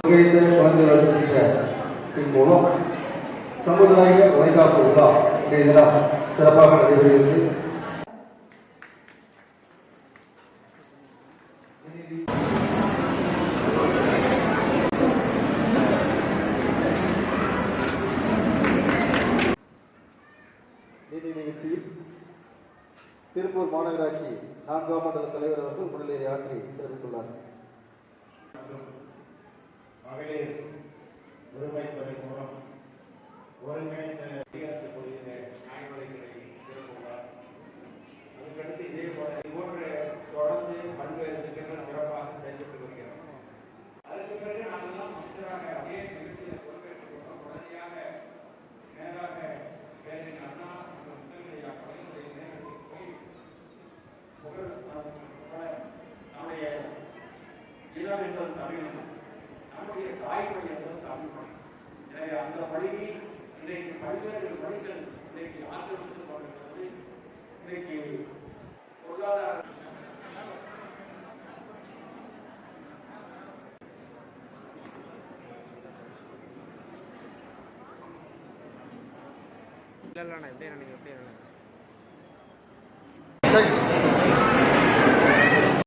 குழந்தை வளர்ச்சி மூலம் சமுதாய வளைகாப்பு விழா இன்றைய தினம் சிறப்பாக நடைபெறுகிறது. நீதி நிகழ்ச்சியில் திருப்பூர் மாநகராட்சி 4ஆம் மண்டல தலைவர் அவர்கள் முன்னிலை ஆற்றி தெரிவித்துள்ளார். மகளிர் உரிமை பணி மூலம் ஒருங்கிணைந்த அதிகாரத்துக்குரிய நியாயவழிகளை திறந்துள்ளார். அதுக்கடுத்து இதே போன்று தொடர்ந்து பல்வேறு திட்டங்கள் சிறப்பாக செயல்பட்டு வருகிறோம். அதற்கு பிறகு நாங்கள்லாம் அமைச்சராக அதே நிகழ்ச்சியில் பொறுப்பேற்றுக் கொண்டோம். உடனடியாக நேராக பேரின் அண்ணா முதல்நிலையா பணியுடைய நேரத்தில் போய் நம்முடைய இளம் என்பது தமிழ், நம்முடைய தாய்மொழி என்பது தமிழ் மொழி. எனவே அந்த மொழியை இன்றைக்கு பல்வேறு மொழிகள் இன்றைக்கு ஆக்கிரமித்து கொண்டிருக்கிறது. இன்றைக்கு பொருளாதார இல்லைண்ணா எப்படி நினைக்கிறேன்